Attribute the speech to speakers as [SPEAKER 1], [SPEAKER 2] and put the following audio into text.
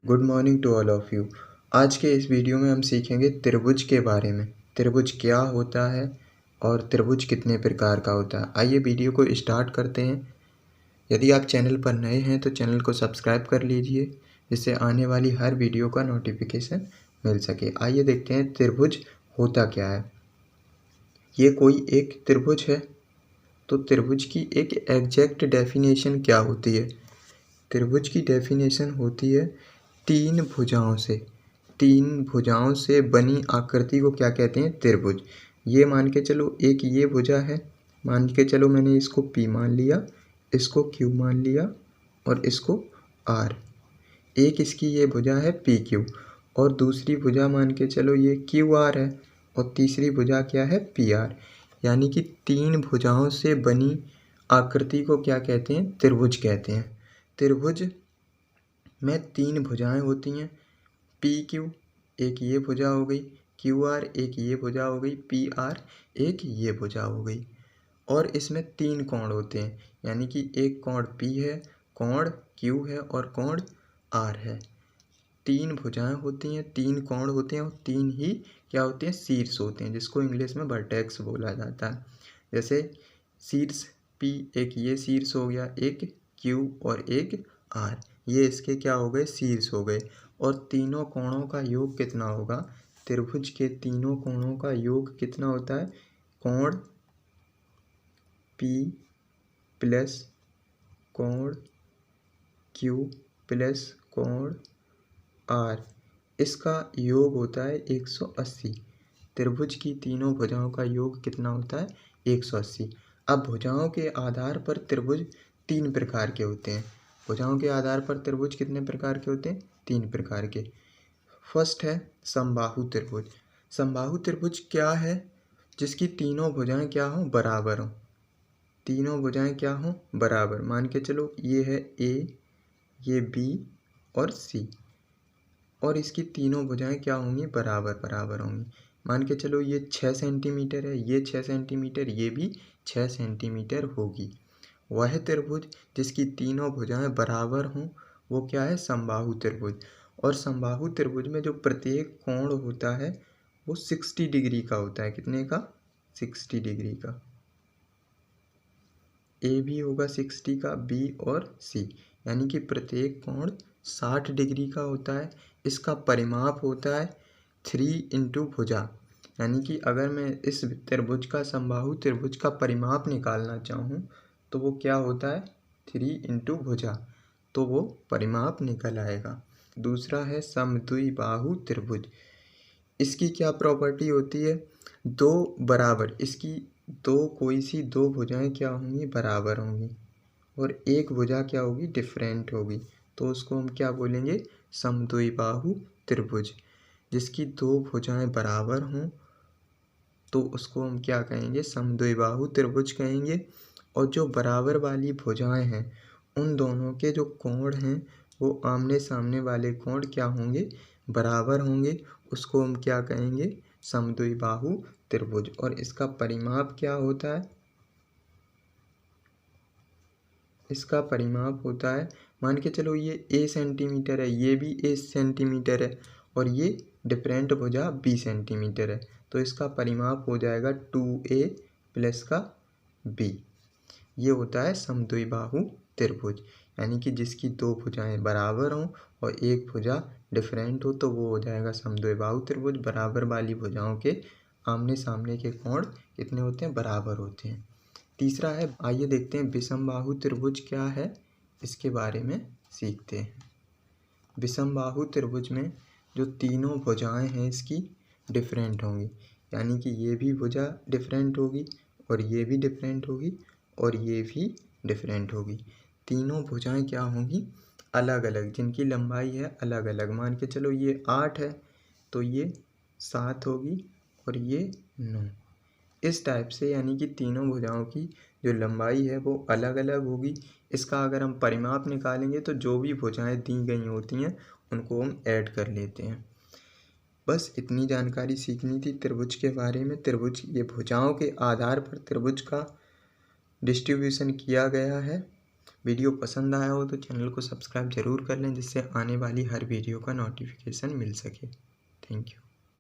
[SPEAKER 1] Good morning to all of you. आज के इस वीडियो में हम सीखेंगे त्रिभुज के बारे में। त्रिभुज क्या होता है और त्रिभुज कितने प्रकार का होता है। आइए वीडियो को स्टार्ट करते हैं। यदि आप चैनल पर नए हैं तो चैनल को सब्सक्राइब कर लीजिए, जिससे आने वाली हर वीडियो का नोटिफिकेशन मिल सके। आइए देखते हैं त्रिभुज होता क्या है। ये कोई एक त्रिभुज है, तो त्रिभुज की एक एग्जैक्ट डेफिनेशन क्या होती है। त्रिभुज की डेफिनेशन होती है तीन भुजाओं से बनी आकृति को क्या कहते हैं, त्रिभुज। ये मान के चलो एक ये भुजा है, मान के चलो मैंने इसको P मान लिया, इसको Q मान लिया और इसको R। एक इसकी ये भुजा है PQ और दूसरी भुजा मान के चलो ये QR है और तीसरी भुजा क्या है PR। यानी कि तीन भुजाओं से बनी आकृति को क्या कहते हैं, त्रिभुज कहते हैं। त्रिभुज में तीन भुजाएं होती हैं, PQ एक ये भुजा हो गई, QR एक ये भुजा हो गई, PR एक ये भुजा हो गई। और इसमें तीन कोण होते हैं, यानी कि एक कोण P है, कोण Q है और कोण R है। तीन भुजाएं होती हैं, तीन कोण होते हैं और तीन ही क्या होते हैं, शीर्ष होते हैं, जिसको इंग्लिश में वर्टेक्स बोला जाता है। जैसे शीर्ष P एक ये शीर्ष हो गया, एक Q और एक R, ये इसके क्या हो गए, शीर्ष हो गए। और तीनों कोणों का योग कितना होगा, त्रिभुज के तीनों कोणों का योग कितना होता है, कोण P प्लस कोण Q प्लस कोण R, इसका योग होता है 180। त्रिभुज की तीनों भुजाओं का योग कितना होता है, 180। अब भुजाओं के आधार पर त्रिभुज तीन प्रकार के होते हैं। भुजाओं के आधार पर त्रिभुज कितने प्रकार के होते हैं, तीन प्रकार के। फर्स्ट है समबाहु त्रिभुज। समबाहु त्रिभुज क्या है, जिसकी तीनों भुजाएं क्या हों, बराबर हों। तीनों भुजाएं क्या हों, बराबर। मान के चलो ये है A, ये B और C, और इसकी तीनों भुजाएं क्या होंगी, बराबर होंगी। मान के चलो ये 6 सेंटीमीटर है, ये 6 सेंटीमीटर, ये भी 6 सेंटीमीटर होगी। वह त्रिभुज जिसकी तीनों भुजाएं बराबर हों वो क्या है, समबाहु त्रिभुज। और समबाहु त्रिभुज में जो प्रत्येक कोण होता है वो 60 डिग्री का होता है। कितने का, 60 डिग्री का। A भी होगा 60 का, B और C, यानी कि प्रत्येक कोण 60 डिग्री का होता है। इसका परिमाप होता है 3 इंटू भुजा, यानी कि अगर मैं इस त्रिभुज का, समबाहु त्रिभुज का परिमाप निकालना चाहूँ तो वो क्या होता है, 3 इंटू भुजा, तो वो परिमाप निकल आएगा। दूसरा है समद्विबाहु त्रिभुज। इसकी क्या प्रॉपर्टी होती है, दो बराबर, इसकी कोई सी दो भुजाएं क्या होंगी, बराबर होंगी, और एक भुजा क्या होगी, डिफरेंट होगी, तो उसको हम क्या बोलेंगे, समद्विबाहु त्रिभुज। जिसकी दो भुजाएं बराबर हों तो उसको हम क्या कहेंगे, समद्विबाहु त्रिभुज कहेंगे। और जो बराबर वाली भुजाएं हैं उन दोनों के जो कोण हैं वो आमने सामने वाले कोण क्या होंगे, बराबर होंगे, उसको हम क्या कहेंगे, समद्विबाहु त्रिभुज। और इसका परिमाप क्या होता है, इसका परिमाप होता है, मान के चलो ये A सेंटीमीटर है, ये भी A सेंटीमीटर है और ये डिफरेंट भुजा B सेंटीमीटर है, तो इसका परिमाप हो जाएगा 2A प्लस का B। ये होता है समद्विबाहु त्रिभुज, यानी कि जिसकी दो भुजाएं बराबर हों और एक भुजा डिफरेंट हो तो वो हो जाएगा समद्विबाहु त्रिभुज। बराबर वाली भुजाओं के आमने सामने के कोण कितने होते हैं, बराबर होते हैं। तीसरा है, आइए देखते हैं विषमबाहु त्रिभुज क्या है, इसके बारे में सीखते हैं। विषमबाहु त्रिभुज में जो तीनों भुजाएं हैं इसकी डिफरेंट होंगी, यानी कि ये भी भुजा डिफरेंट होगी और ये भी डिफरेंट होगी और ये भी डिफरेंट होगी। तीनों भुजाएं क्या होंगी, अलग अलग, जिनकी लंबाई है अलग अलग। मान के चलो ये 8 है तो ये 7 होगी और ये 9। इस टाइप से, यानी कि तीनों भुजाओं की जो लंबाई है वो अलग अलग होगी। इसका अगर हम परिमाप निकालेंगे तो जो भी भुजाएं दी गई होती हैं उनको हम ऐड कर लेते हैं। बस इतनी जानकारी सीखनी थी त्रिभुज के बारे में। त्रिभुज, ये भुजाओं के आधार पर त्रिभुज का डिस्ट्रीब्यूशन किया गया है। वीडियो पसंद आया हो तो चैनल को सब्सक्राइब ज़रूर कर लें, जिससे आने वाली हर वीडियो का नोटिफिकेशन मिल सके। Thank you.